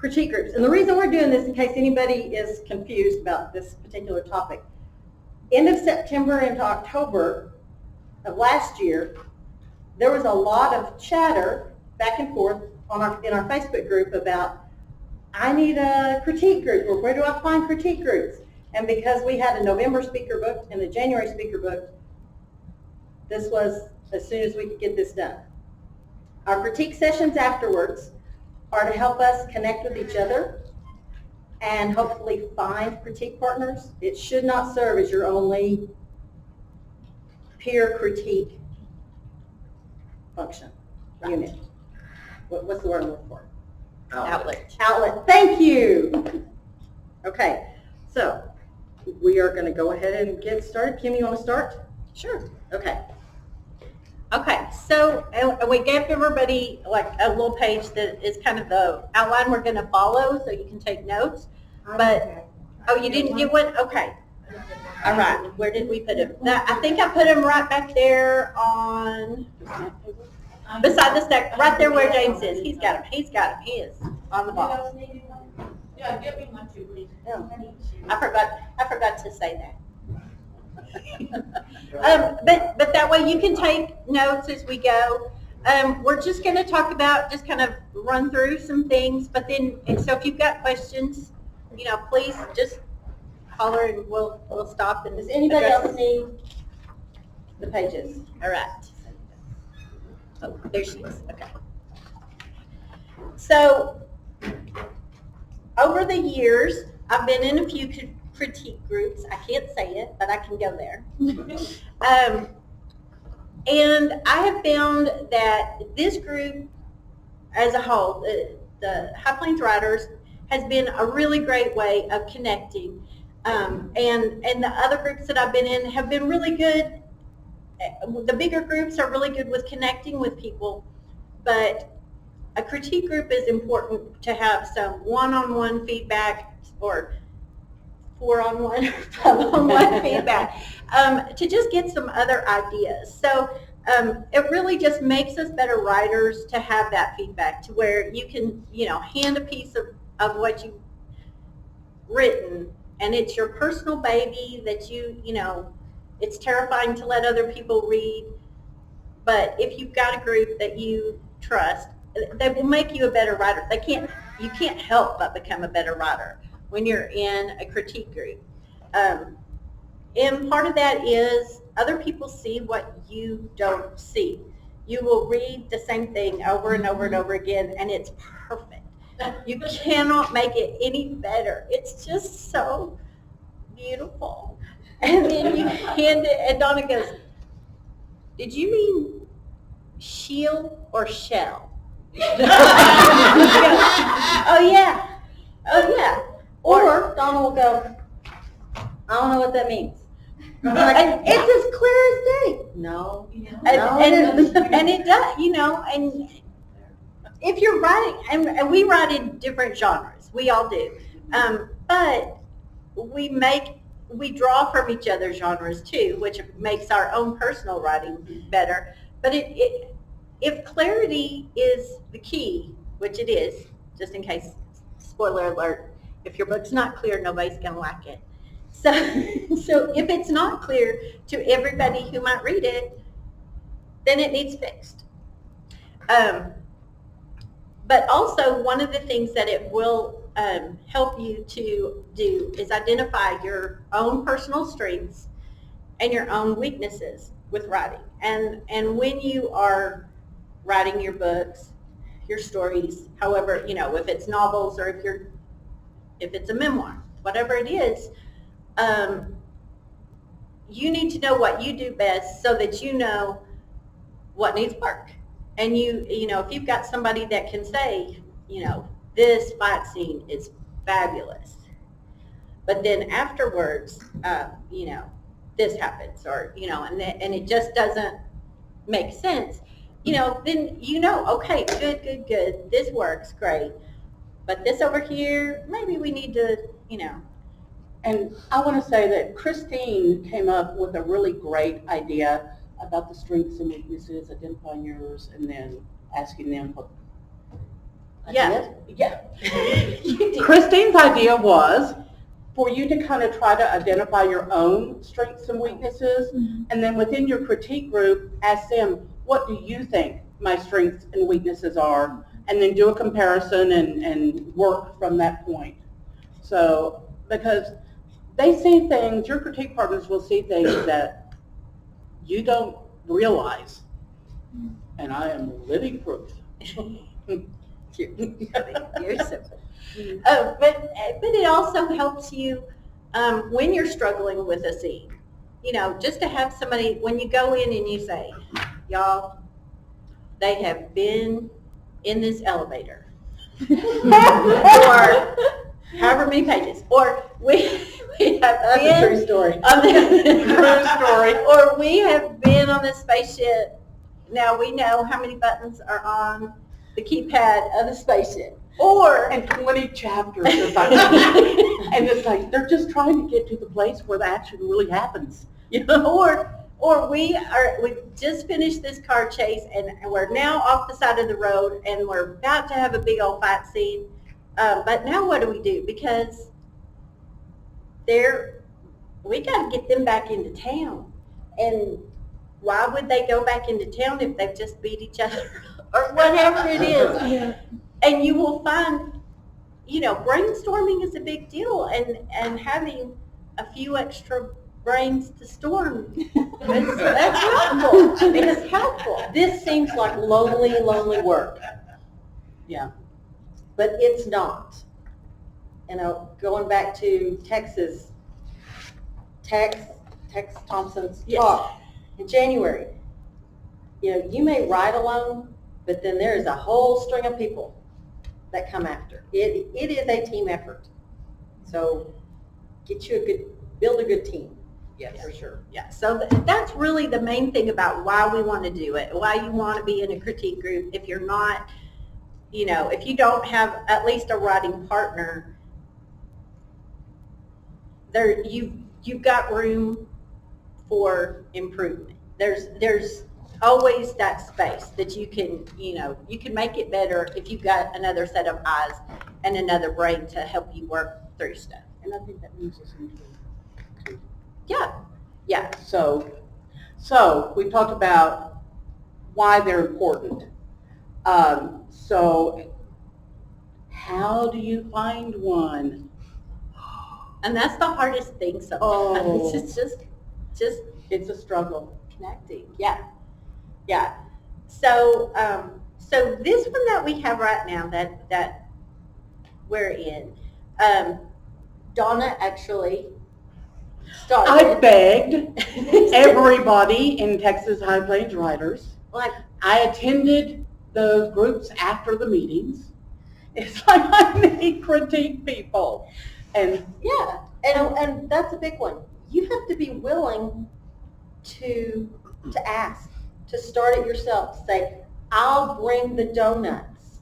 critique groups. And the reason we're doing this, in case anybody is confused about this particular topic, end of September into October of last year, there was a lot of chatter back and forth in our Facebook group about, I need a critique group, or where do I find critique groups? And because we had a November speaker booked and a January speaker booked, this was as soon as we could get this done. Our critique sessions afterwards are to help us connect with each other and hopefully find critique partners. It should not serve as your only peer critique function, unit. What's the word I'm looking for? Outlet. Outlet. Thank you. Okay, so we are going to go ahead and get started. Kim, you want to start? Sure. Okay. Okay, so we gave everybody like a little page that is kind of the outline we're going to follow, so you can take notes. But oh, you didn't get one? Okay. All right. Where did we put it? I think I put them right back there on beside the stack, right there where James is. He's got him. He's got him. He is on the box. Yeah, give me one too, please. I forgot to say that. But that way you can take notes as we go. We're just going to talk about, just kind of run through some things, but then, and so if you've got questions, please just holler and we'll stop. And Does anybody else need the pages? All right. Oh, there she is. Okay. So over the years, I've been in a few critique groups. I can't say it, but I can go there. And I have found that this group as a whole, the High Plains Writers, has been a really great way of connecting. And the other groups that I've been in have been really good. The bigger groups are really good with connecting with people, but a critique group is important to have some one-on-one feedback or 4-on-1, 5-on-1 feedback to just get some other ideas. So it really just makes us better writers to have that feedback, to where you can, hand a piece of what you've written, and it's your personal baby that it's terrifying to let other people read. But if you've got a group that you trust, they will make you a better writer. You can't help but become a better writer when you're in a critique group. And part of that is other people see what you don't see. You will read the same thing over and over and over again, and it's perfect. You cannot make it any better. It's just so beautiful. And then you hand it, and Donna goes, "Did you mean shield or shell?" Goes, "Oh yeah, oh yeah." Or Donna will go, "I don't know what that means." Like, it's as clear as day. No. And it does, and if you're writing, and we write in different genres, we all do, but we draw from each other's genres too, which makes our own personal writing better. But if clarity is the key, which it is, just in case, spoiler alert, if your book's not clear, nobody's going to like it. So if it's not clear to everybody who might read it, then it needs fixed. But also, one of the things that it will help you to do is identify your own personal strengths and your own weaknesses with writing. And when you are writing your books, your stories, however, if it's novels or if it's a memoir, whatever it is, you need to know what you do best so that you know what needs work. And if you've got somebody that can say, this fight scene is fabulous, but then afterwards, this happens, or, and it just doesn't make sense, then okay, good, this works, great. But this over here, maybe we need to, And I want to say that Kristine came up with a really great idea about the strengths and weaknesses, identifying yours, and then asking them for yeah. ideas. Yeah. Kristine's idea was for you to kind of try to identify your own strengths and weaknesses, and then within your critique group, ask them, what do you think my strengths and weaknesses are? And then do a comparison and work from that point. So, because they see things, your critique partners will see things that you don't realize. And I am living proof. You're so funny. But it also helps you when you're struggling with a scene. You know, just to have somebody, when you go in and you say, y'all, they have been in this elevator. Or however many pages. Or we have That's been a true story. on the, True story. or we have been on the spaceship. Now we know how many buttons are on the keypad of the spaceship. Or And 20 chapters. And it's like, they're just trying to get to the place where the action really happens. You know? or we just finished this car chase and we're now off the side of the road and we're about to have a big old fight scene. But now what do we do? Because we got to get them back into town. And why would they go back into town if they've just beat each other or whatever it is? Yeah. And you will find, you know, brainstorming is a big deal, and having a few extra brains to storm, that's helpful. It's helpful. This seems like lonely work, Yeah. but it's not. You know, going back to Tex Thompson's Yes. talk in January. You know, you may ride alone, but then there is a whole string of people that come after. It is a team effort. So build a good team. Yes. For sure. Yeah, so that's really the main thing about why we want to do it, why you want to be in a critique group. If you're not, you know, if you don't have at least a writing partner, you've got room for improvement. There's always that space that you can make it better if you've got another set of eyes and another brain to help you work through stuff. And I think that moves us into too. Yeah. So we talked about why they're important. So how do you find one? And that's the hardest thing sometimes. Oh. It's just It's a struggle. connecting. Yeah. So this one that we have right now that we're in, Donna actually started. I begged everybody in Texas High Plains Riders. Like, I attended those groups after the meetings. It's like I need critique people. And Yeah, and that's a big one. You have to be willing to ask, to start it yourself. Say, I'll bring the donuts.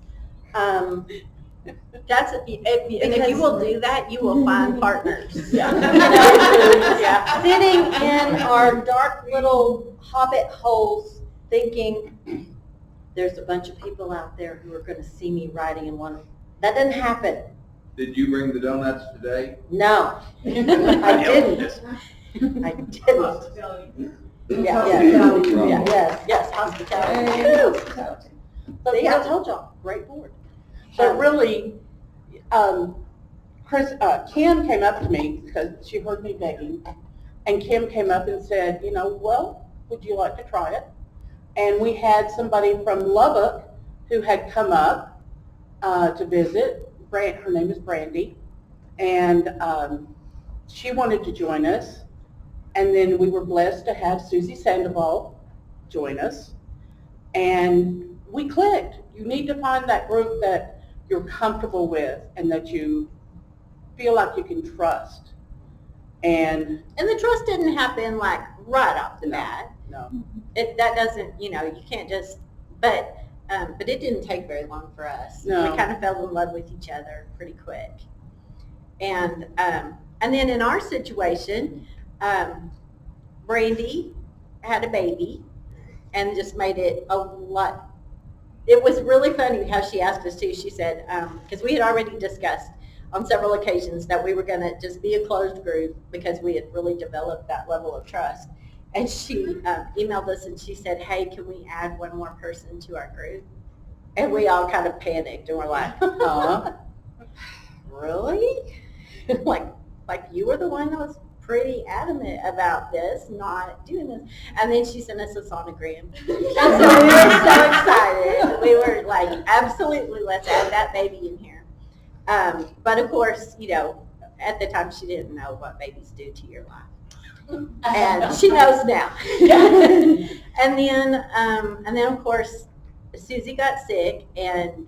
that's if you will do that, you will find partners. Yeah. Yeah. Sitting in our dark little hobbit holes thinking, there's a bunch of people out there who are going to see me riding in one. That didn't happen. Did you bring the donuts today? No, I didn't. I didn't. Yes, hospitality. So yeah, I told y'all, great board. But really, Kim came up to me because she heard me begging, and Kim came up and said, well, would you like to try it? And we had somebody from Lubbock who had come up to visit. Her name is Brandy, and she wanted to join us. And then we were blessed to have Susie Sandoval join us, and we clicked. You need to find that group that you're comfortable with and that you feel like you can trust. And the trust didn't happen like right off the bat. no, That doesn't, you can't just, but it didn't take very long for us. No. We kind of fell in love with each other pretty quick. And then in our situation, Brandy had a baby and just made it a lot. It was really funny how she asked us to. She said, because we had already discussed, on several occasions that we were going to just be a closed group because we had really developed that level of trust. And she emailed us and she said, hey, can we add one more person to our group? And we all kind of panicked and we're like, really? like you were the one that was pretty adamant about this, not doing this. And then she sent us a sonogram. And so we were so excited. We were like, absolutely, let's add that baby in here. But of course, at the time she didn't know what babies do to your life. And she knows now. And then of course, Susie got sick, and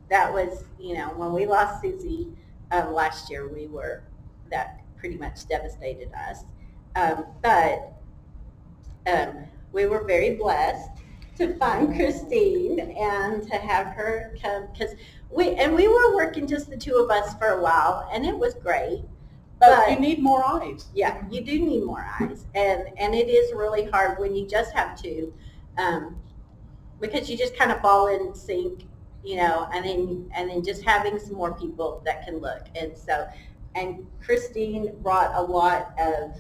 that was, when we lost Susie last year, that pretty much devastated us. But we were very blessed to find Kristine and to have her come, because we were working just the two of us for a while, and it was great. But you need more eyes. Yeah, you do need more eyes, and it is really hard when you just have two, because you just kind of fall in sync, and then just having some more people that can look. And Kristine brought a lot of.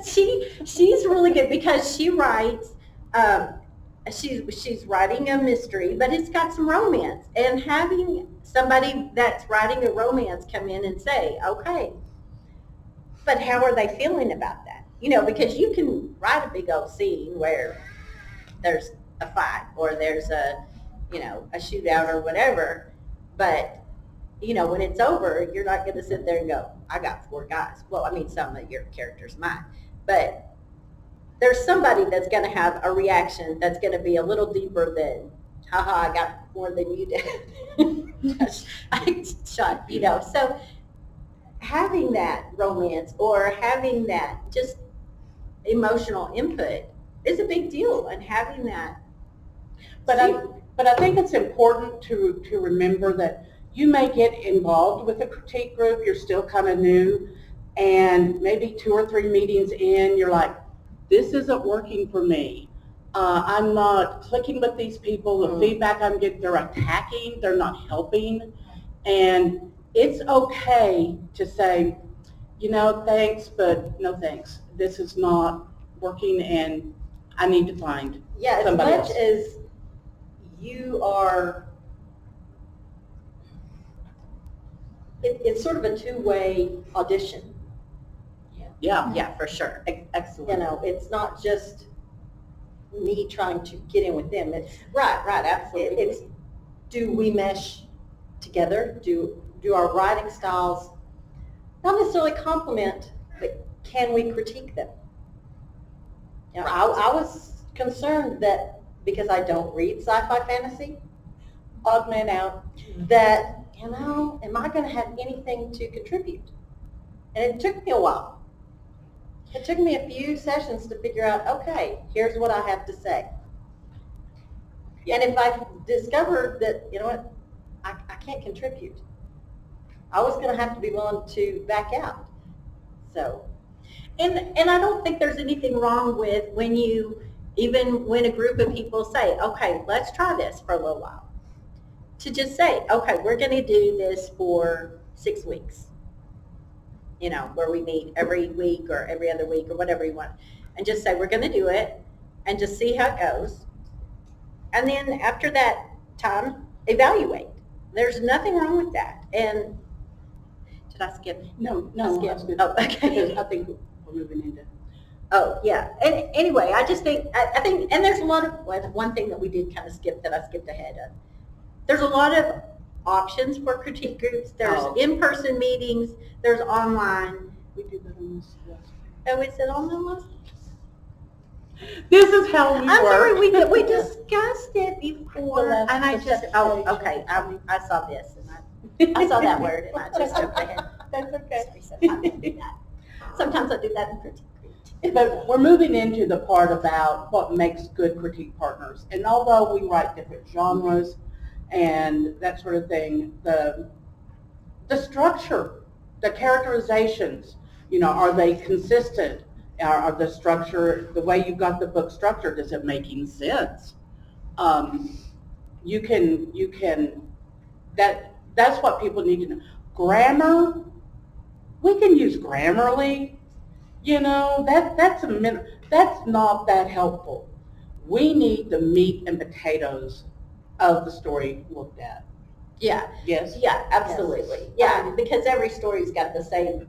She's really good because she writes. She's writing a mystery, but it's got some romance. And having somebody that's writing a romance come in and say, okay, but how are they feeling about that? Because you can write a big old scene where there's a fight or there's a shootout or whatever, but when it's over, you're not going to sit there and go, I got 4 guys. Well, I mean, some of your characters might, but there's somebody that's going to have a reaction that's going to be a little deeper than, haha, I got more than you did. I shot, So having that romance or having that just emotional input is a big deal, and having that. But I think it's important to remember that you may get involved with a critique group, you're still kind of new, and maybe 2 or 3 meetings in, you're like, this isn't working for me. I'm not clicking with these people. The feedback I'm getting, they're attacking. They're not helping. And it's okay to say, thanks, but no thanks. This is not working, and I need to find somebody else. As much as you are, it's sort of a 2-way audition. Yeah, for sure. Excellent. It's not just me trying to get in with them. It's Right, absolutely. It's, do we mesh together? Do our writing styles not necessarily complement, but can we critique them? Right. I was concerned that because I don't read sci-fi fantasy, odd man out, that, am I going to have anything to contribute? And it took me a while. It took me a few sessions to figure out, okay, here's what I have to say. And if I discovered that, I can't contribute, I was going to have to be willing to back out. So, and I don't think there's anything wrong with when a group of people say, okay, let's try this for a little while. To just say, okay, we're going to do this for 6 weeks. Where we meet every week or every other week or whatever you want, and just say we're going to do it and just see how it goes. And then after that time, evaluate. There's nothing wrong with that. And did I skip? No, skip. that's good. Oh, okay. Because I think we're moving into. Oh, yeah. And anyway, I just think, I think, and there's a lot of, one thing that we did kind of skip that I skipped ahead of. There's a lot of options for critique groups. There's in-person meetings. There's online. We did that on this last. Oh, is it on the list? This is how we I'm sorry, work. we discussed it before, last- and I the just, second page. okay, I saw this, and I saw that word, and I just jumped ahead. That's okay. Sometimes I do that. Sometimes I do that in critique groups. But we're moving into the part about what makes good critique partners. And although we write different genres and that sort of thing, the structure, the characterizations, are they consistent? Are the structure, the way you've got the book structured, is it making sense? You can That's what people need to know. Grammar, we can use Grammarly. That's not that helpful. We need the meat and potatoes of the story looked at. Yeah. Yes? Yeah, absolutely. Yeah, because every story's got the same,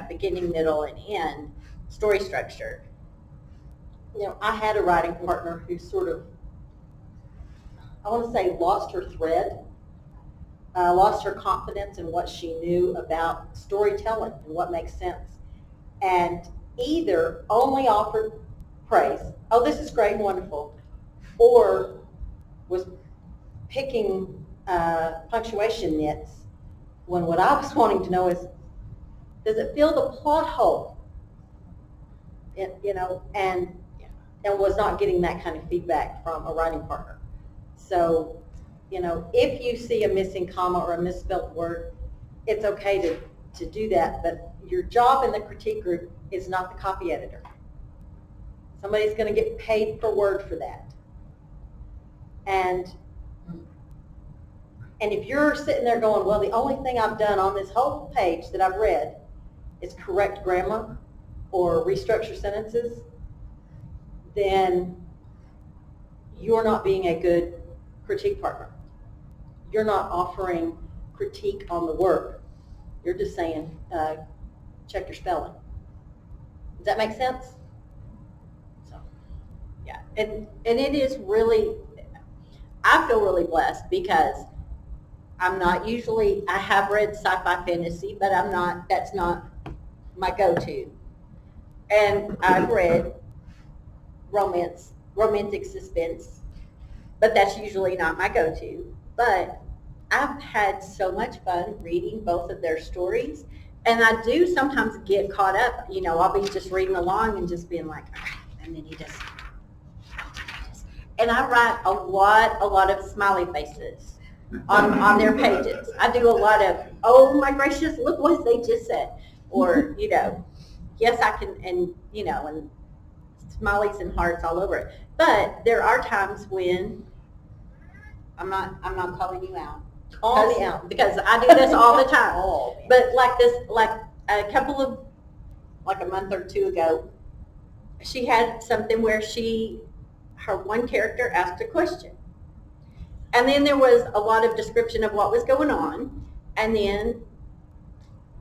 beginning, middle, and end story structure. I had a writing partner who sort of, I want to say, lost her thread, lost her confidence in what she knew about storytelling and what makes sense, and either only offered praise, oh, this is great, wonderful, or was picking punctuation nits, when what I was wanting to know is, does it fill the plot hole? And was not getting that kind of feedback from a writing partner. So, if you see a missing comma or a misspelled word, it's okay to do that, but your job in the critique group is not the copy editor. Somebody's going to get paid per word for that. And if you're sitting there going, well, the only thing I've done on this whole page that I've read is correct grammar or restructure sentences, then you're not being a good critique partner. You're not offering critique on the work. You're just saying, check your spelling. Does that make sense? So, yeah, and it is really, I feel really blessed because I have read sci-fi fantasy, but that's not my go-to. And I've read romantic suspense, but that's usually not my go-to. But I've had so much fun reading both of their stories, and I do sometimes get caught up. I'll be just reading along and just being like, and then and I write a lot of smiley faces on their pages. I do a lot of, oh my gracious, look what they just said, or yes I can, and and smileys and hearts all over it. But there are times when I'm not calling you out. Call me out. Because I do this all the time. But a month or two ago, she had something where her one character asked a question. And then there was a lot of description of what was going on. And then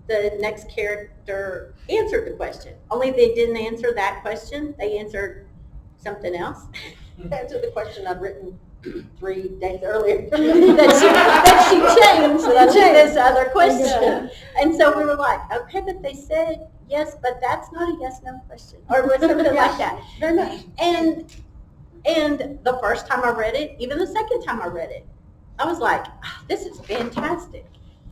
the next character answered the question. Only they didn't answer that question. They answered something else. Answer the question I've written 3 days earlier. that she changed into this other question. And so we were like, okay, but they said yes, but that's not a yes/no question, or something like that. Very much. And the first time I read it, even the second time I read it, I was like, this is fantastic.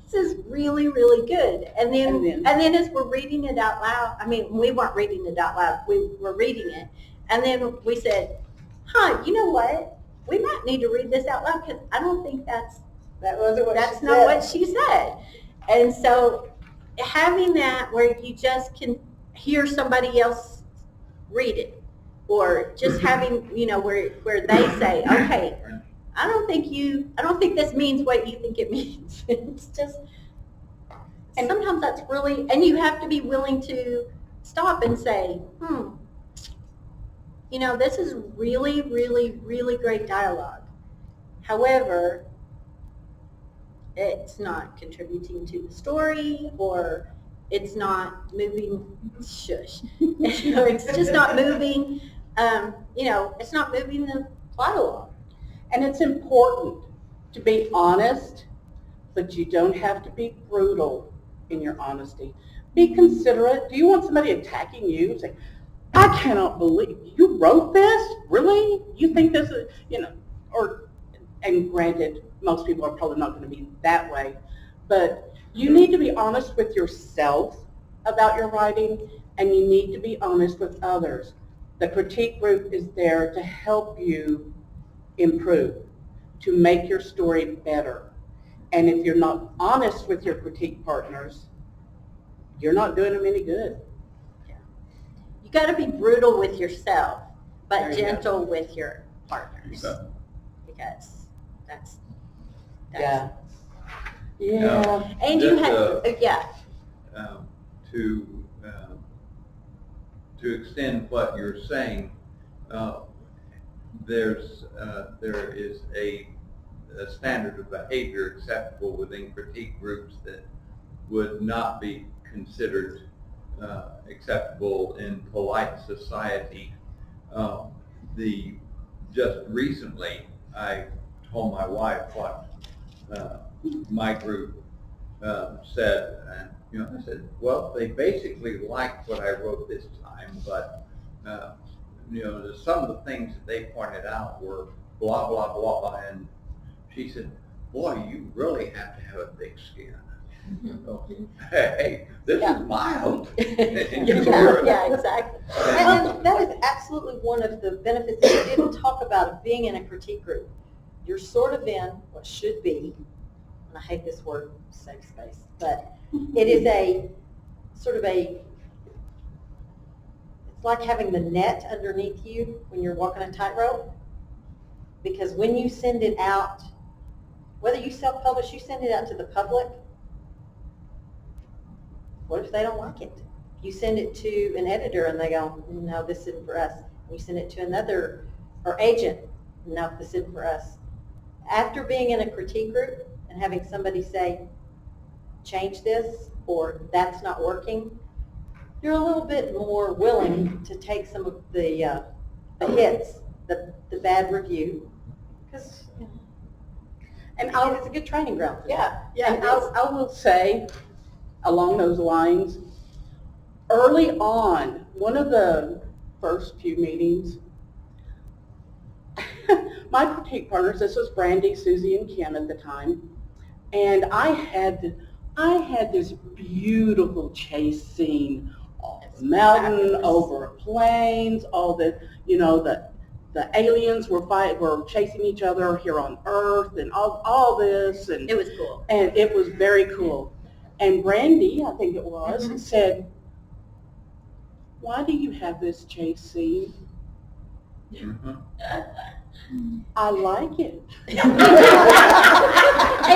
This is really, really good. And then as we're reading it out loud, we weren't reading it out loud, we were reading it. And then we said, you know what? We might need to read this out loud because I don't think that's not what she said. And so having that where you just can hear somebody else read it, or just having, where they say, okay, I don't think this means what you think it means. It's just, and sometimes that's really, and you have to be willing to stop and say, this is really, really, really great dialogue. However, it's not contributing to the story, or it's not moving, shush. It's just not moving, it's not moving the plot along. And it's important to be honest, but you don't have to be brutal in your honesty. Be considerate. Do you want somebody attacking you? Say, I cannot believe you wrote this? Really? You think this is, and granted, most people are probably not going to be that way, but you need to be honest with yourself about your writing, and you need to be honest with others. The critique group is there to help you improve, to make your story better. And if you're not honest with your critique partners, you're not doing them any good. You got to be brutal with yourself, but gentle with your partners. Okay. Because that's Yeah. Yeah. And you Just, have, yeah, um, to, to extend what you're saying, there is a standard of behavior acceptable within critique groups that would not be considered acceptable in polite society. Just recently, I told my wife what my group said, and I said, well, they basically liked what I wrote this time, but some of the things that they pointed out were blah blah blah, and she said, boy, you really have to have a thick skin. Oh, hey, this is mild. yeah, exactly. And that is absolutely one of the benefits that we didn't talk about of being in a critique group. You're sort of in what should be, and I hate this word, safe space, but it is it's like having the net underneath you when you're walking a tightrope. Because when you send it out, whether you self-publish, you send it out to the public, what if they don't like it? You send it to an editor and they go, no, this isn't for us. You send it to another, or agent, no, this isn't for us. After being in a critique group and having somebody say, change this, or that's not working, you're a little bit more willing to take some of the hits, the bad review, because it's a good training ground for that. Yeah, And I will say, along those lines, early on, one of the first few meetings, my critique partners, this was Brandy, Susie, and Kim at the time, and I had this beautiful chase scene, all the mountain, over plains, all the aliens were chasing each other here on Earth, and all this, and it was cool. And it was very cool. And Brandy, I think it was, said, why do you have this chase scene? I like it. And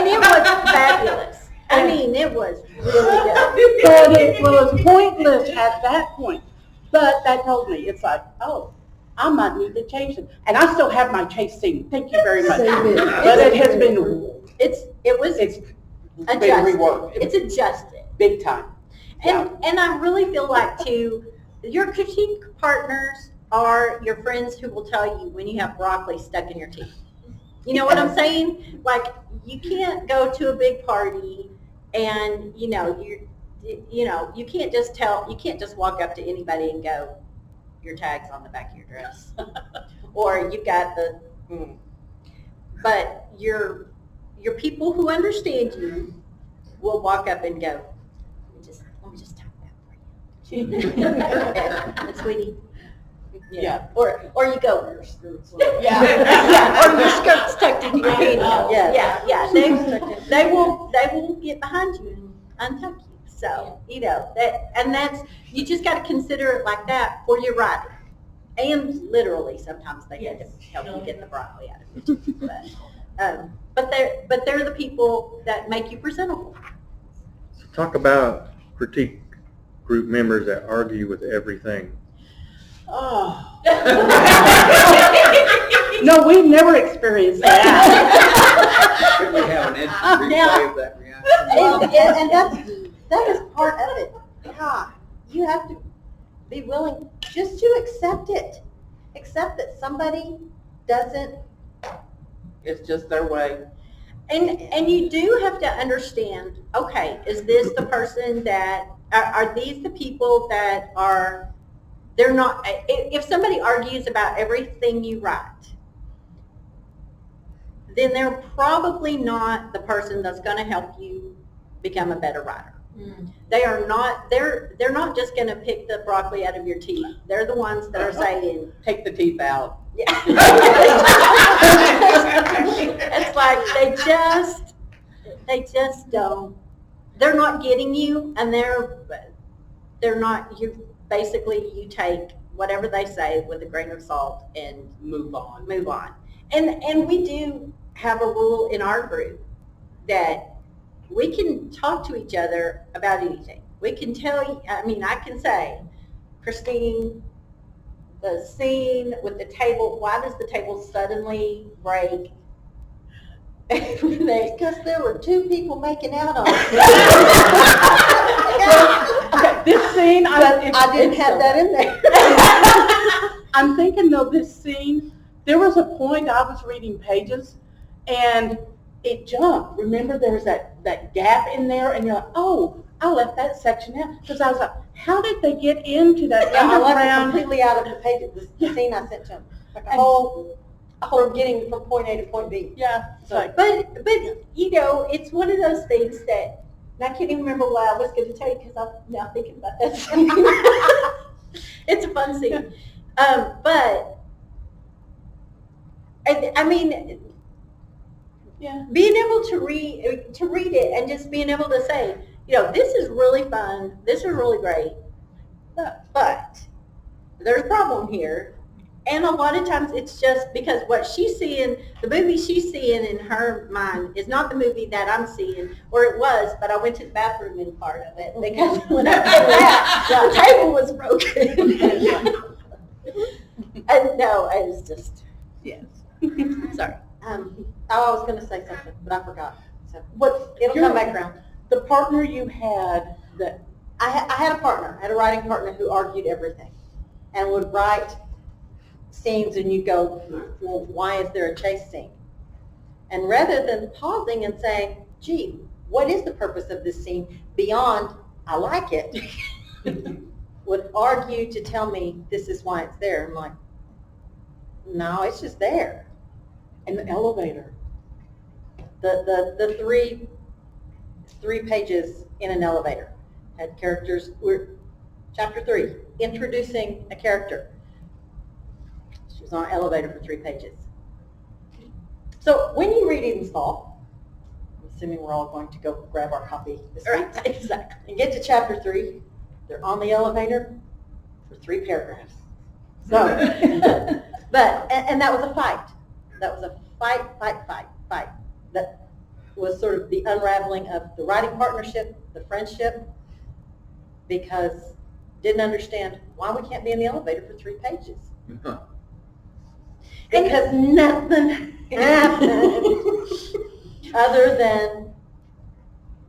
it was fabulous. I mean, it was really good. But it was pointless at that point. But that told me, it's like, oh, I might need to change it. And I still have my chase scene. Thank you very much. But it has been, it's been reworked. It's adjusted. Big time. And I really feel like, too, your critique partners are your friends who will tell you when you have broccoli stuck in your teeth. You know what I'm saying? Like, you can't go to a big party and, you can't just walk up to anybody and go, your tag's on the back of your dress. Or you've got but your people who understand you will walk up and go, let me just type that for you. Sweetie. Yeah. Or you go, Yeah. or your skirt's tucked in your pants. Yeah. They will get behind you and untuck you. So, you just got to consider it like that for your rider. And literally, sometimes they had to help you get the broccoli out of your teeth. But they're the people that make you presentable. So talk about critique group members that argue with everything. Oh. No, we've never experienced that. Could we have an instant replay of that reaction? And that is part of it. God, you have to be willing just to accept it. Accept that somebody doesn't. It's just their way. And you do have to understand, okay, is this the person that, are these the people that they're not, if somebody argues about everything you write, then they're probably not the person that's going to help you become a better writer. They are not, they're not just going to pick the broccoli out of your teeth. They're the ones that are saying, take the teeth out. yeah. It's like they just don't, they're not getting you, and they're not, you take whatever they say with a grain of salt and Move on. And we do have a rule in our group that we can talk to each other about anything. We can tell, I can say, Kristine, the scene with the table, why does the table suddenly break? Because there were two people making out on it. Okay, this scene, I didn't have that in there. I'm thinking though, this scene, there was a point I was reading pages and it jumped. Remember there's that gap in there and you're like, oh, I left that section out. Because I was like, how did they get into that Yeah, I left it underground? completely out of the page, the scene I sent to him. Like a whole getting from point A to point B. Yeah, it's like, But it's one of those things that, and I can't even remember what I was going to tell you because I'm now thinking about that scene. It's a fun scene. But, yeah. being able to read it and just being able to say, this is really fun, this is really great, but there's a problem here. And a lot of times it's just because what she's seeing, the movie she's seeing in her mind is not the movie that I'm seeing, or it was, but I went to the bathroom in part of it because when I came back, the table was broken. And no, it was just, Yes. sorry. I was going to say something, but I forgot. So What, it'll come back around. the partner you had that, I had a partner, I had a writing partner who argued everything and would write scenes and you go, well, why is there a chase scene? And rather than pausing and saying, gee, what is the purpose of this scene beyond, I like it, would argue to tell me this is why it's there. I'm like, no, it's just there. and the elevator. The three pages in an elevator had characters. Chapter 3, introducing a character. She was on an elevator for 3 pages. So when you read Eden's Fall, I'm assuming we're all going to go grab our copy this week, Right, exactly. and get to chapter 3, they're on the elevator for 3 paragraphs. So, but, and that was a fight. That was a fight. That was sort of the unraveling of the writing partnership, the friendship, because didn't understand why we can't be in the elevator for 3 pages. Because nothing happened other than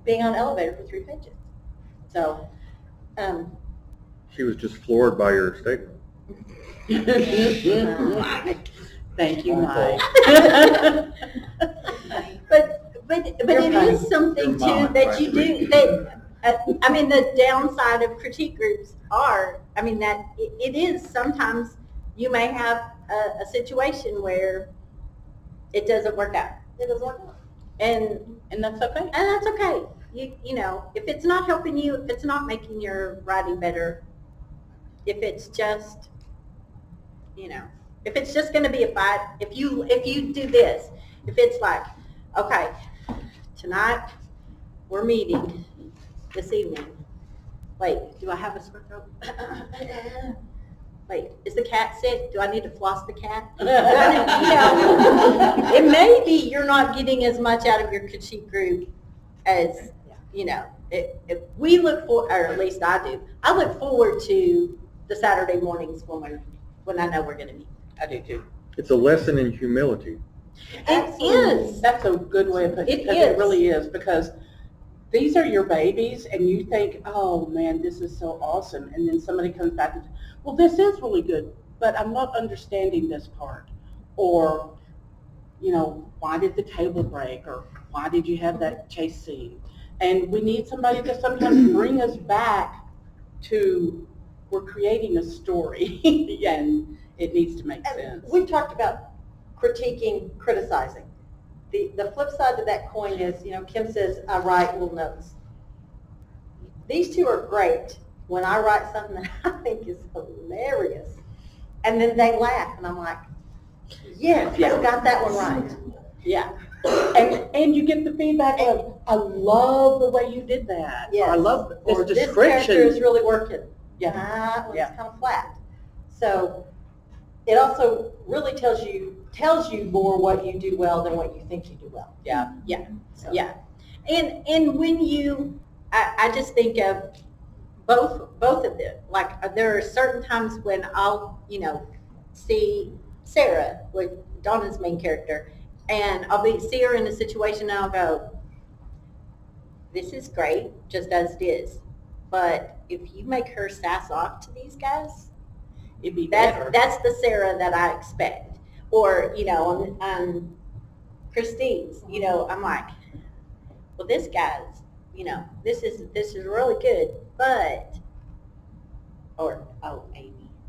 being on an elevator for 3 pages. So, She was just floored by your statement. Thank you, Mike. But You're it funny. is something Your too mama that tried you to do, read that, the downside of critique groups are, that it is sometimes you may have a situation where it doesn't work out. it doesn't work out. And And that's okay. that's okay. If it's not helping you, if it's not making your writing better, if it's just, if it's just going to be a fight, if you do this, if it's like, okay, tonight we're meeting this evening. Wait, do I have a sore throat? Wait, is the cat sick? Do I need to floss the cat? It may be you're not getting as much out of your critique group as, if we look for, or at least I do. I look forward to the Saturday mornings when I know we're going to meet. I do too. It's a lesson in humility. It is. That's a good way of putting it. It Because is. it really is, because these are your babies and you think, oh man, this is so awesome. And then somebody comes back and says, well, this is really good, but I'm not understanding this part. Or, why did the table break? Or why did you have that chase scene? And we need somebody to sometimes bring us back to, we're creating a story and it needs to make sense. We've talked about critiquing, criticizing. The flip side to that coin is, Kim says, I write little notes. These two are great when I write something that I think is hilarious. And then they laugh, and I'm like, yes, Yeah. you got that one right. Yeah. And you get the feedback of, I love the way you did that. Yes. Or I love this Or this description. character is really working. Yeah. That one's Yeah. kind of flat. So it also really tells you more what you do well than what you think you do well. Yeah. Yeah, So- yeah. And when you, I just think of both of them. Like there are certain times when I'll, see Sarah, with Donna's main character, and see her in a situation and I'll go, this is great, just as it is. But if you make her sass off to these guys, It'd be better. that's the Sarah that I expect. Or, on Kristine's, I'm like, well, this guy's, this is really good, but, or, oh,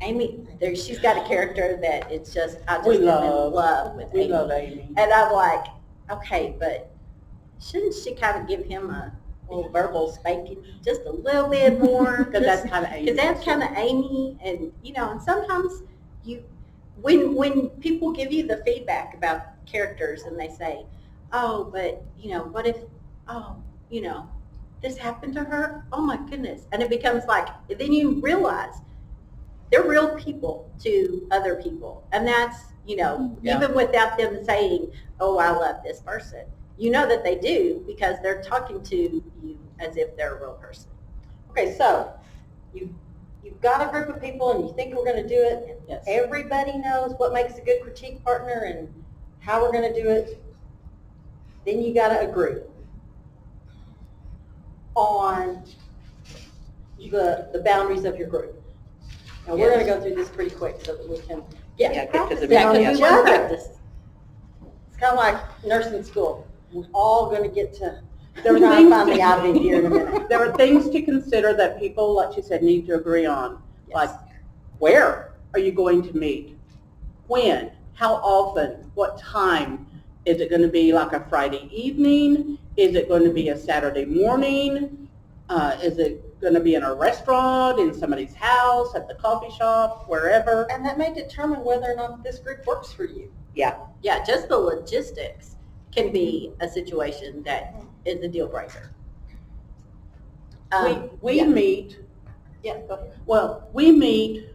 Amy, she's got a character that it's just, I just am in love with We Amy. love Amy. And I'm like, okay, but shouldn't she kind of give him a little verbal spanking, just a little bit more? Because that's kind of Amy. Because that's kind of Amy, and and sometimes when people give you the feedback about characters and they say, oh, but what if, oh, this happened to her? Oh my goodness! And it becomes like, then you realize they're real people to other people, and that's Yeah. even without them saying, oh, I love this person. You know that they do because they're talking to you as if they're a real person. Okay, so you've got a group of people and you think we're going to do it. And Yes. everybody knows what makes a good critique partner and how we're going to do it. Then you got to agree on the boundaries of your group. Now we're going to go through this pretty quick so that we can get to the Yeah, on because each we want other. practice. It's kind of like nursing school. We're all going to get to. There We're are going things to find the out of it here in a minute. There are things to consider that people, like you said, need to agree on. Like, where are you going to meet? When? How often? What time? Is it going to be like a Friday evening? Is it going to be a Saturday morning? Is it going to be in a restaurant, in somebody's house, at the coffee shop, wherever? And that may determine whether or not this group works for you. Yeah. Yeah, just the logistics can be a situation that is a deal breaker. We yeah. meet. Yeah, go ahead. Well, we meet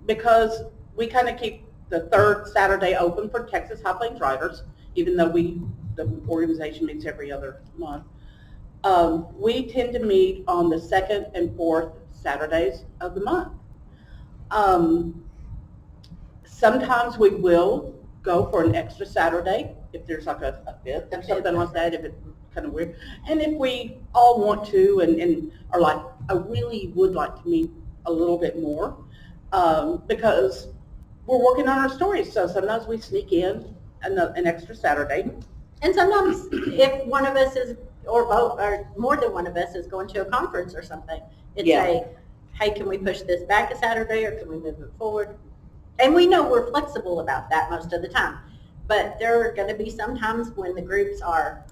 because we kind of keep the third Saturday open for Texas High Plains Riders, even though the organization meets every other month. We tend to meet on the second and fourth Saturdays of the month. Sometimes we will go for an extra Saturday if there's like a fifth or something like that, if it's kind of weird. And if we all want to and are like, I really would like to meet a little bit more because we're working on our stories. So sometimes we sneak in an extra Saturday. And sometimes if one of us is, or both, or more than one of us is going to a conference or something, it's hey, can we push this back a Saturday or can we move it forward? And we know we're flexible about that most of the time. But there are going to be some times when the groups are,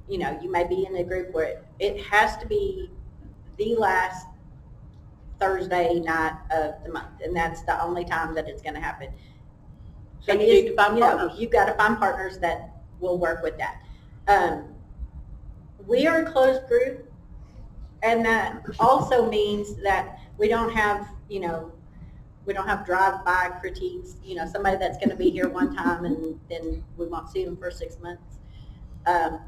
you may be in a group where it has to be the last Thursday night of the month, and that's the only time that it's going to happen. So you need to find partners. You've got to find partners that will work with that. We are a closed group, and that also means that we don't have, we don't have drive-by critiques, somebody that's going to be here one time and then we won't see them for 6 months.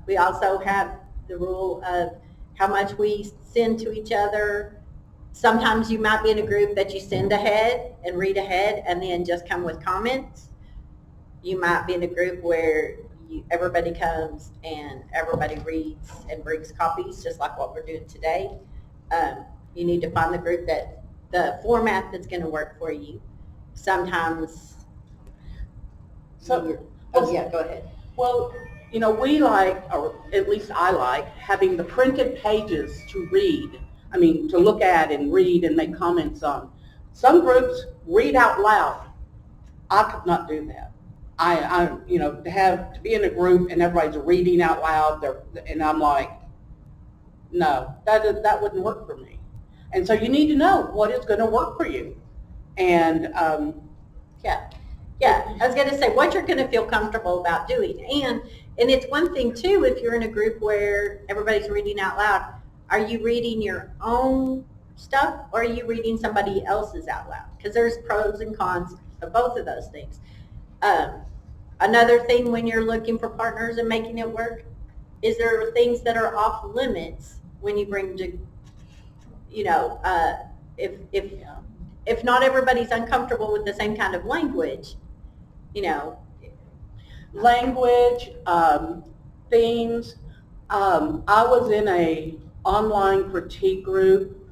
We also have the rule of how much we send to each other. Sometimes you might be in a group that you send ahead and read ahead and then just come with comments. You might be in a group where everybody comes and everybody reads and brings copies, just like what we're doing today. You need to find the format that's going to work for you. Sometimes, So, yeah, go ahead. well, we like, or at least I like, having the printed pages to read. I mean, to look at and read and make comments on. Some groups read out loud. I could not do that. To be in a group and everybody's reading out loud, and I'm like, no, that wouldn't work for me. And so you need to know what is going to work for you. And Yeah, I was going to say what you're going to feel comfortable about doing. And it's one thing, too, if you're in a group where everybody's reading out loud, are you reading your own stuff or are you reading somebody else's out loud? Because there's pros and cons of both of those things. Another thing when you're looking for partners and making it work, is there things that are off limits when you bring to, you know, if not everybody's uncomfortable with the same kind of language, you know. Language, themes. I was in a online critique group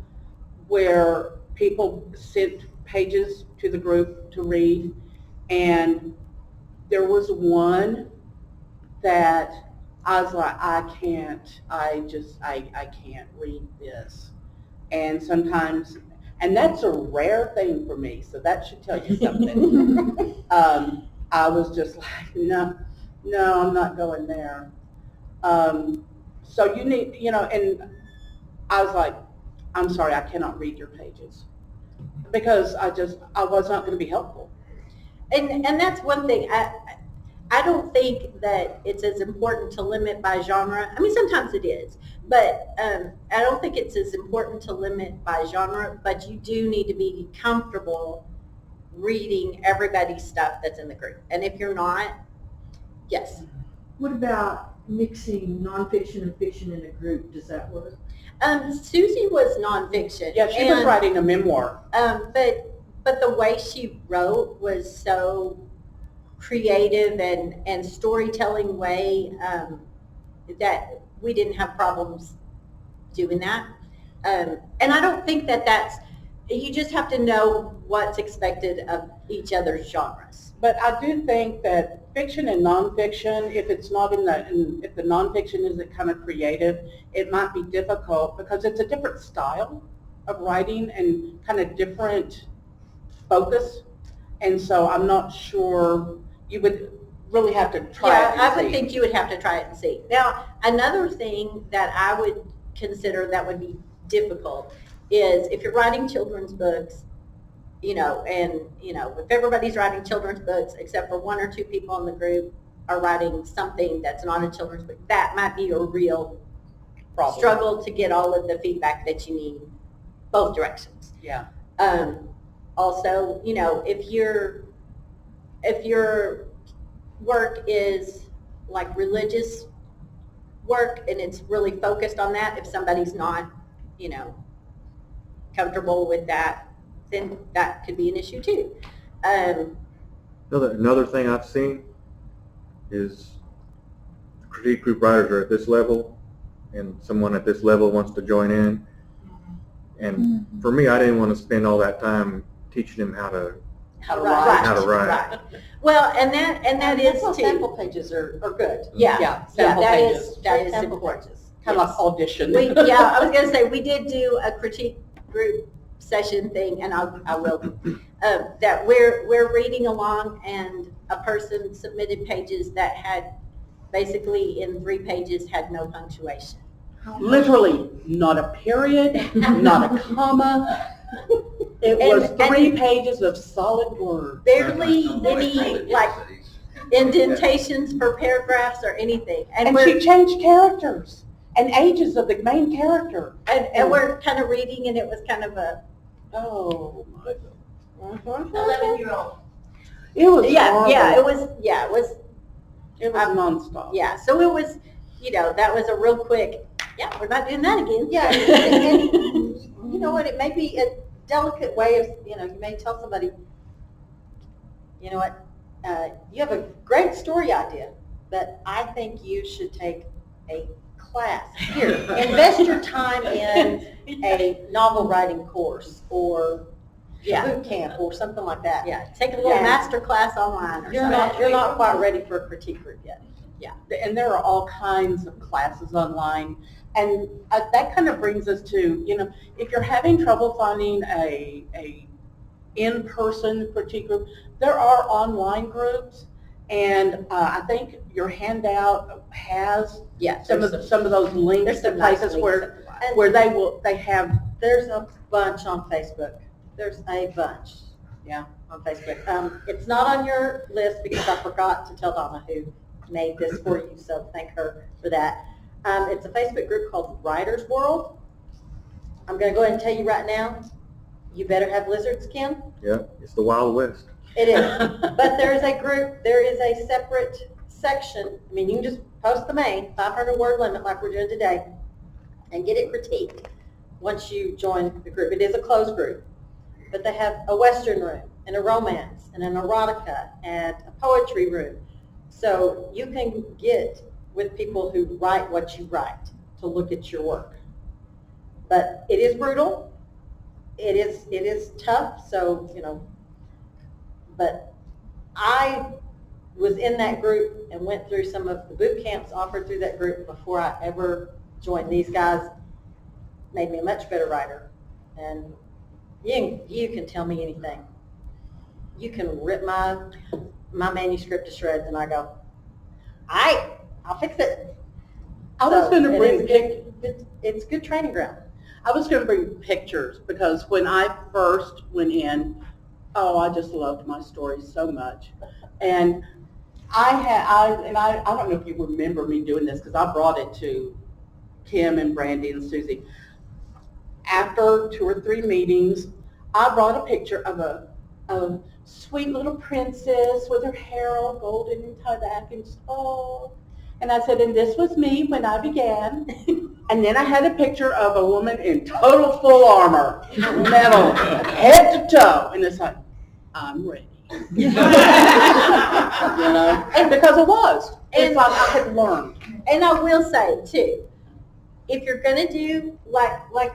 where people sent pages to the group to read, and there was one that I was like, I can't read this. And sometimes, and that's a rare thing for me, so that should tell you something. I was just like, no, I'm not going there. So you need, you know, and I was like, I'm sorry, I cannot read your pages. Because I was not going to be helpful. And that's one thing. I don't think that it's as important to limit by genre. I mean, sometimes it is, but I don't think it's as important to limit by genre, but you do need to be comfortable reading everybody's stuff that's in the group. And if you're not, yes. What about mixing nonfiction and fiction in a group? Does that work? Susie was nonfiction. Yeah, she was writing a memoir. But the way she wrote was so creative and storytelling way that we didn't have problems doing that. And I don't think that's, you just have to know what's expected of each other's genres. But I do think that fiction and nonfiction, if it's not if the nonfiction isn't kind of creative, it might be difficult because it's a different style of writing and kind of different focus. And so I'm not sure, you would really have to try it and I would see. think you would have to try it and see. Now, another thing that I would consider that would be difficult is if you're writing children's books, you know, and, you know, if everybody's writing children's books except for one or two people in the group are writing something that's not a children's book, that might be a real Problem. struggle to get all of the feedback that you need both directions. Yeah. Also, you know, if your work is like religious work and it's really focused on that, if somebody's not, you know, comfortable with that, then that could be an issue too. Another thing I've seen is critique group writers are at this level, and someone at this level wants to join in. And for me, I didn't want to spend all that time teaching them how to write. Right. Well, and that is too. Sample pages are good. Yeah, sample that pages. is Sample important. pages. Kind of like audition. Yeah, I was going to say, we did do a critique group session thing, and I will, that we're reading along, and a person submitted pages that had, basically in 3 pages, had no punctuation. Literally, not a period, not a comma. It was 3 pages of solid words. Barely any, like, indentations for paragraphs or anything. And she changed characters and ages of the main character. And we're kind of reading, and it was kind of a, Oh my God. 11-year-old. It was Yeah, horrible. it was nonstop. Yeah, so it was, you know, that was a real quick, yeah, we're not doing that again. Yeah, and you know what, it may be a delicate way of, you know, you may tell somebody, you know what, you have a great story idea, but I think you should take a class. Here, invest your time in a novel writing course or boot camp or something like that. Yeah, take a little master class online or You're not quite ready for a critique group yet. And there are all kinds of classes online. And that kind of brings us to, you know, if you're having trouble finding a in-person critique group, there are online groups. And I think your handout has some of those links There's to some nice places links where they have. There's a bunch on Facebook. There's a bunch. Yeah. On Facebook. It's not on your list because I forgot to tell Donna who made this for you, so thank her for that. It's a Facebook group called Writer's World. I'm going to go ahead and tell you right now, you better have lizard skin. Yeah, it's the Wild West. It is. But there is a group, there is a separate section. I mean, you can just post the main 500-word limit like we're doing today, and get it critiqued once you join the group. It is a closed group, but they have a Western room and a romance and an erotica and a poetry room. So you can get with people who write what you write to look at your work. But it is brutal. It is tough. So, but I was in that group and went through some of the boot camps offered through that group before I ever joined. These guys made me a much better writer. And you can tell me anything. You can rip my manuscript to shreds, and I go, I'll fix it. I was going to it bring is it's good training ground. I was going to bring pictures because when I first went in, I just loved my stories so much. And I don't know if you remember me doing this because I brought it to Kim and Brandy and Susie. After 2 or 3 meetings, I brought a picture of a sweet little princess with her hair all golden and tied back and and I said, and this was me when I began. And then I had a picture of a woman in total full armor, metal, head to toe, and it's like, I'm ready. And because it was. It's like I had learned. And I will say too, if you're going to do, like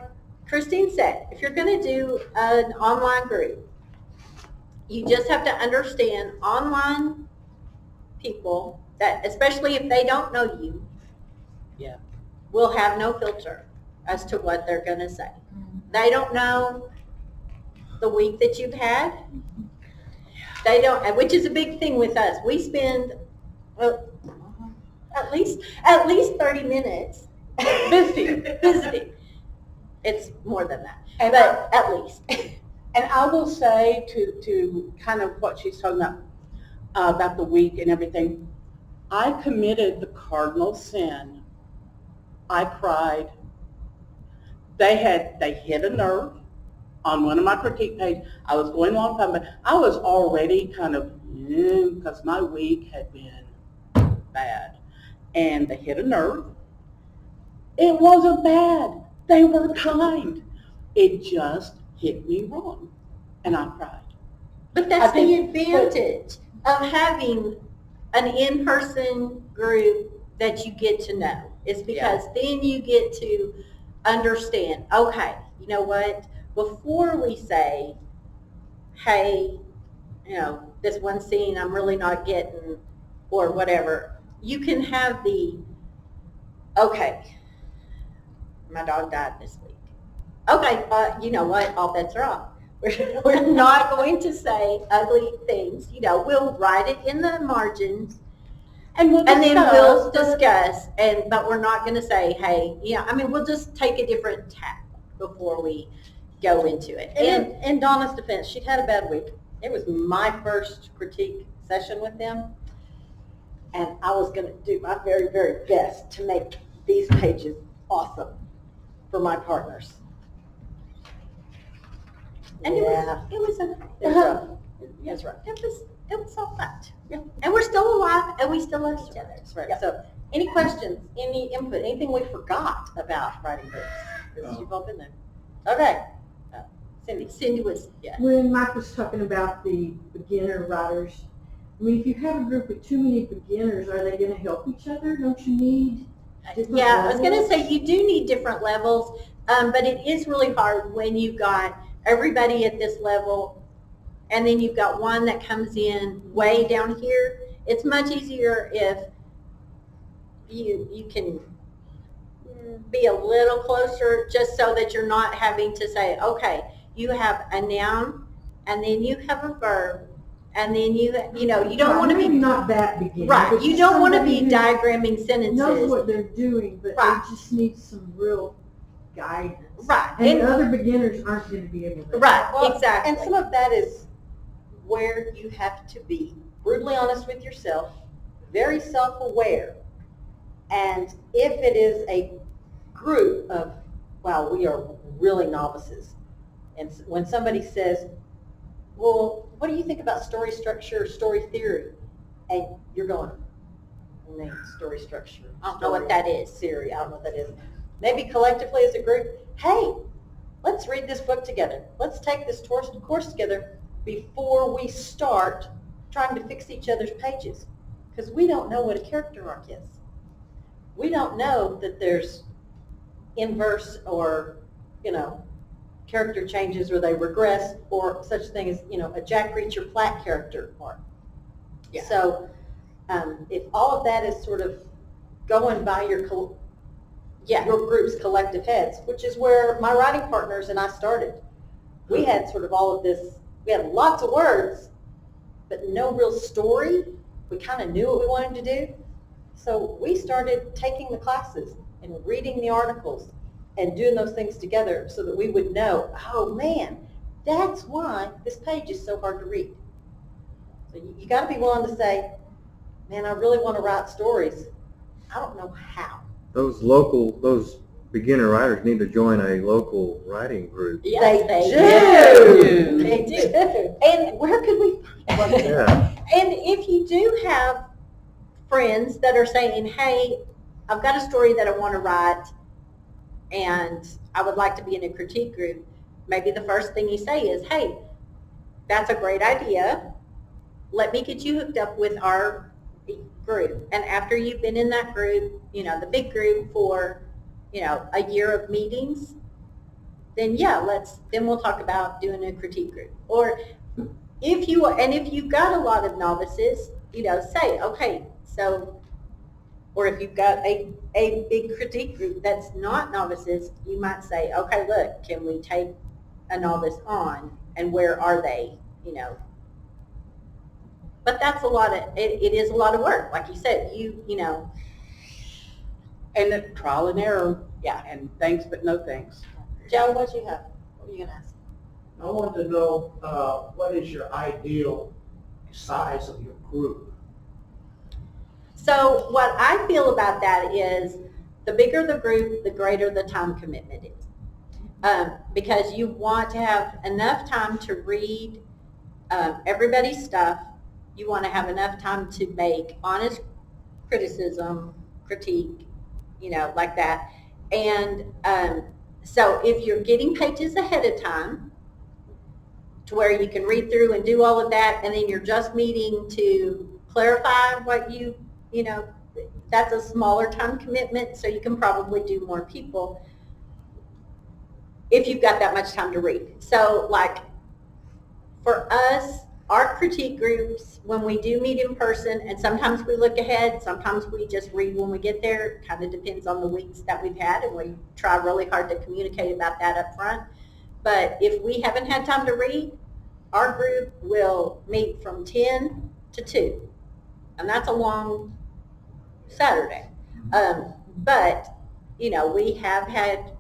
Kristine said, if you're going to do an online group, you just have to understand online people, that especially if they don't know you, will have no filter as to what they're going to say. They don't know the week that you've had. They don't, which is a big thing with us. We spend at least 30 minutes visiting. It's more than that, but at least. And I will say to kind of what she's talking about the week and everything, I committed the cardinal sin. I cried. They hit a nerve on one of my critique pages. I was going along, but I was already kind of, because my week had been bad. And they hit a nerve. It wasn't bad. They were kind. It just hit me wrong. And I cried. But that's the advantage of having an in-person group that you get to know. Is because then you get to understand, okay, you know what, before we say, hey, this one scene I'm really not getting, or whatever, you can have okay, my dog died this week. Okay, you know what, all bets are off. We're not going to say ugly things. We'll write it in the margins. And then we'll discuss, but we're not going to say, hey, we'll just take a different tack before we go into it. And in Donna's defense, she'd had a bad week. It was my first critique session with them, and I was going to do my very, very best to make these pages awesome for my partners. And it was rough. That's right. It was all that. Yeah. And we're still alive, and we still love each other. That's right. Yeah. So, any questions, any input, anything we forgot about writing books? Because you've all been there. Okay. Cindy was, When Mike was talking about the beginner writers, if you have a group with too many beginners, are they going to help each other? Don't you need different levels? I was going to say you do need different levels, but it is really hard when you've got everybody at this level and then you've got one that comes in way down here. It's much easier if you can be a little closer, just so that you're not having to say, okay, you have a noun, and then you have a verb, and then you don't want to be not that beginner, right. You don't want to be diagramming sentences. Knows what they're doing, but they just need some real guidance. Right. And other beginners aren't going to be able to. Right. Exactly. And some of that is where you have to be brutally honest with yourself, very self-aware. And if it is a group of, wow, we are really novices, and when somebody says, well, what do you think about story structure, story theory? And you're going, name, story structure. I don't know what that is. Siri, I don't know what that is. Maybe collectively as a group, hey, let's read this book together. Let's take this course together before we start trying to fix each other's pages. Because we don't know what a character arc is. We don't know that there's inverse or, character changes or they regress or such thing as, a Jack Reacher Platt character arc. Yeah. So if all of that is sort of going by your group's collective heads, which is where my writing partners and I started. We had sort of all of this, we had lots of words, but no real story. We kind of knew what we wanted to do. So we started taking the classes and reading the articles and doing those things together so that we would know, oh man, that's why this page is so hard to read. So you got to be willing to say, man, I really want to write stories. I don't know how. Those beginner writers need to join a local writing group. Yes, they do. do. They do. And where could we find one? Yeah. And if you do have friends that are saying, hey, I've got a story that I want to write and I would like to be in a critique group, maybe the first thing you say is, hey, that's a great idea. Let me get you hooked up with our group. And after you've been in that group, the big group for, a year of meetings, then then we'll talk about doing a critique group. Or if you've got a lot of novices, say, okay, so, or if you've got a big critique group that's not novices, you might say, okay, look, can we take a novice on and where are they, But that's it is a lot of work. Like you said, And the trial and error. Yeah. And thanks, but no thanks. Joe, what you have? What are you going to ask? I want to know what is your ideal size of your group? So what I feel about that is the bigger the group, the greater the time commitment is. Because you want to have enough time to read everybody's stuff. You want to have enough time to make honest criticism, critique, like that. And so if you're getting pages ahead of time to where you can read through and do all of that, and then you're just meeting to clarify what that's a smaller time commitment, so you can probably do more people if you've got that much time to read. So like for us, our critique groups, when we do meet in person, and sometimes we look ahead, sometimes we just read when we get there, it kind of depends on the weeks that we've had, and we try really hard to communicate about that up front. But if we haven't had time to read, our group will meet from 10 to 2, and that's a long Saturday. But, we have had,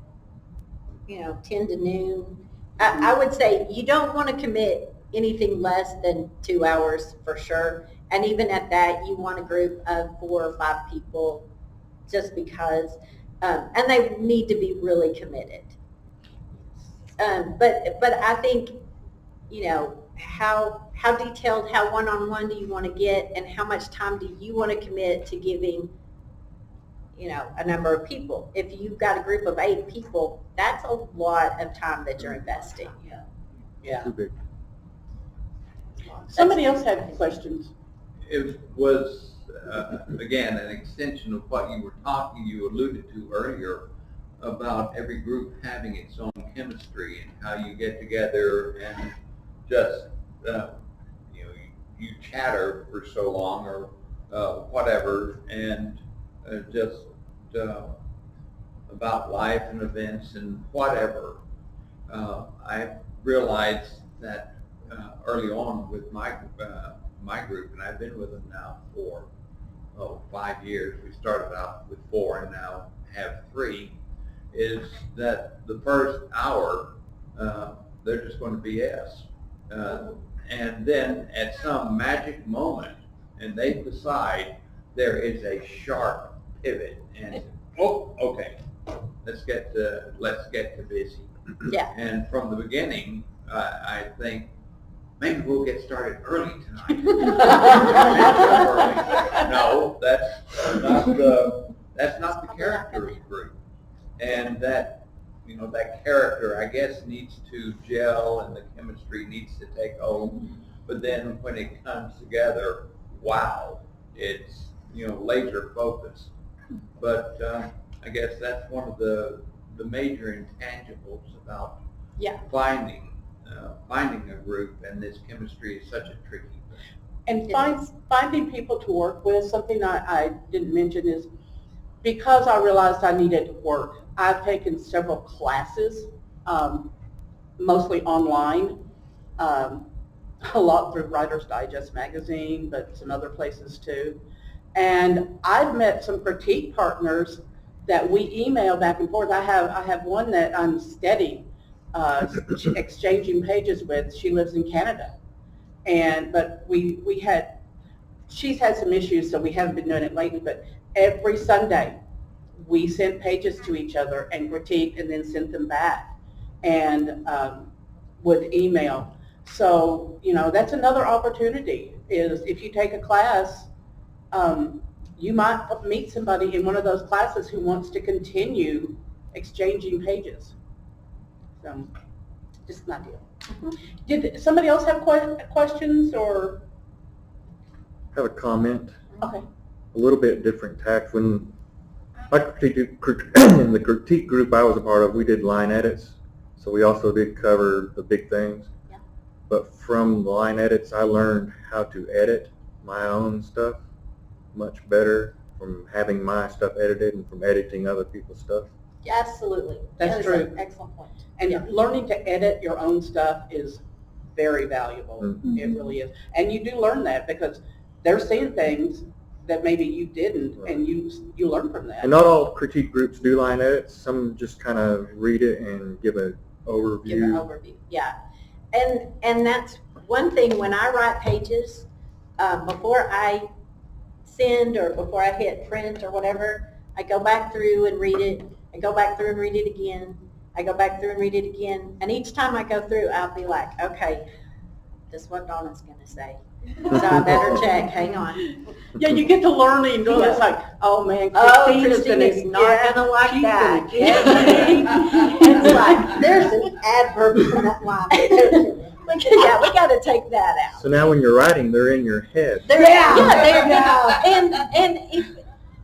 10 to noon. I would say you don't want to commit anything less than 2 hours for sure. And even at that, you want a group of 4 or 5 people just because, and they need to be really committed. But I think, how detailed, how one-on-one do you want to get, and how much time do you want to commit to giving, a number of people? If you've got a group of 8 people, that's a lot of time that you're investing. Yeah. Too big. Somebody else had questions. It was, again, an extension of what you alluded to earlier about every group having its own chemistry and how you get together and just, you chatter for so long or whatever, and just about life and events and whatever. I realized that early on with my group, and I've been with them now for 5 years. We started out with 4 and now have 3. Is that the first hour they're just going to BS, and then at some magic moment, and they decide there is a sharp pivot, and okay, let's get to busy. Yeah. And from the beginning, I think maybe we'll get started early tonight. No, that's not the character of the group. And that, that character, I guess, needs to gel and the chemistry needs to take hold. But then when it comes together, wow, it's, laser focused. But I guess that's one of the major intangibles about finding a group, and this chemistry is such a tricky thing. And finding people to work with, something I didn't mention is, because I realized I needed work, I've taken several classes, mostly online, a lot through Writer's Digest magazine, but some other places too. And I've met some critique partners that we email back and forth. I have one that I'm steady exchanging pages with. She lives in Canada, but she's had some issues, so we haven't been doing it lately. But every Sunday, we sent pages to each other and critiqued, and then sent them back, and with email. So that's another opportunity. Is if you take a class. You might meet somebody in one of those classes who wants to continue exchanging pages. So, just an idea. Did somebody else have questions or? I have a comment. Okay. A little bit different tack. When in the critique group I was a part of, we did line edits, so we also did cover the big things. Yeah. But from the line edits, I learned how to edit my own stuff much better from having my stuff edited and from editing other people's stuff. Absolutely. That's That is true. an excellent point. And learning to edit your own stuff is very valuable. Mm-hmm. It really is. And you do learn that because they're seeing things that maybe you didn't, Right. and you learn from that. And not all critique groups do line edits. Some just kind of read it and give an overview. Give an overview, yeah. And that's one thing when I write pages, before I send or before I hit print or whatever, I go back through and read it. I go back through and read it again. I go back through and read it again. And each time I go through, I'll be like, okay, this is what Donna's going to say. So I better check. Hang on. Yeah, you get to learning. Yeah. It's like, oh man, Christine is not going to like she's that. gonna get It's like, There's an adverb in that line. yeah, we got to take that out. So now when you're writing, they're in your head.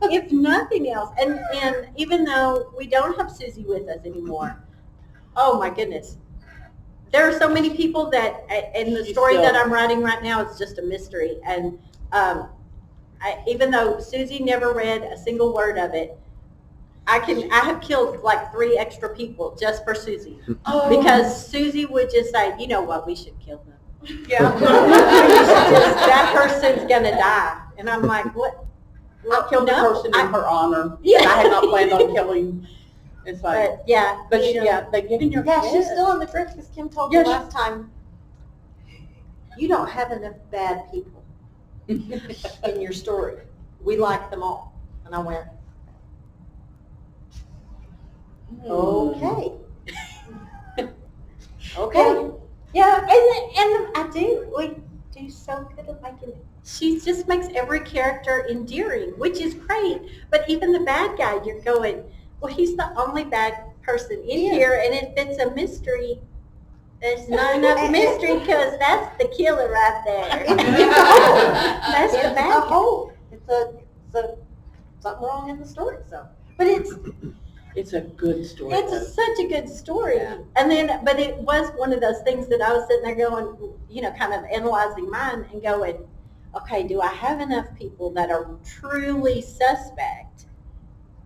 And if nothing else, and even though we don't have Susie with us anymore, oh my goodness, there are so many people that, and the story that I'm writing right now is just a mystery. And even though Susie never read a single word of it, I have killed like 3 extra people just for Susie. Because Susie would just say, you know what, we should kill them. Yeah. That person's gonna die. And I'm like, what? I killed the person in her honor. Yeah. I had not planned on killing. It's like, But yeah, but you know, yeah, they get in your Yeah, head. she's still in the grip because Kim told Yeah, me last time, you don't have enough bad people in your story. We like them all. And I went, okay. Okay. Yeah, and I do. We do so good at making it. she just makes every character endearing, which is great. But even the bad guy, you're going, well, he's the only bad person in here, and if it's a mystery, there's not enough mystery because that's the killer right there. That's the bad guy. hole. It's a something wrong in the story. So, but It's a good story. It's such a good story. Yeah. And then, but it was one of those things that I was sitting there going, kind of analyzing mine and going, okay, do I have enough people that are truly suspect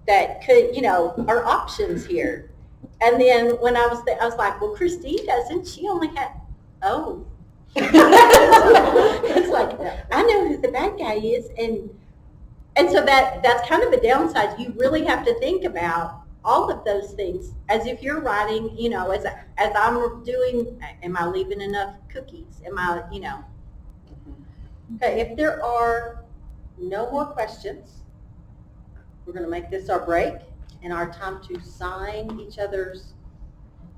that could, are options here? And then when I was there, I was like, well, Kristine doesn't. She only had, it's like, I know who the bad guy is. And so that's kind of a downside. You really have to think about all of those things as if you're writing, as I'm doing, am I leaving enough cookies? Am I, okay, if there are no more questions, we're going to make this our break and our time to sign each other's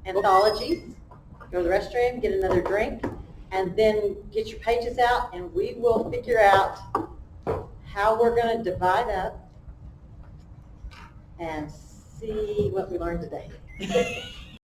anthologies, go to the restroom, get another drink, and then get your pages out, and we will figure out how we're gonna divide up and see what we learned today.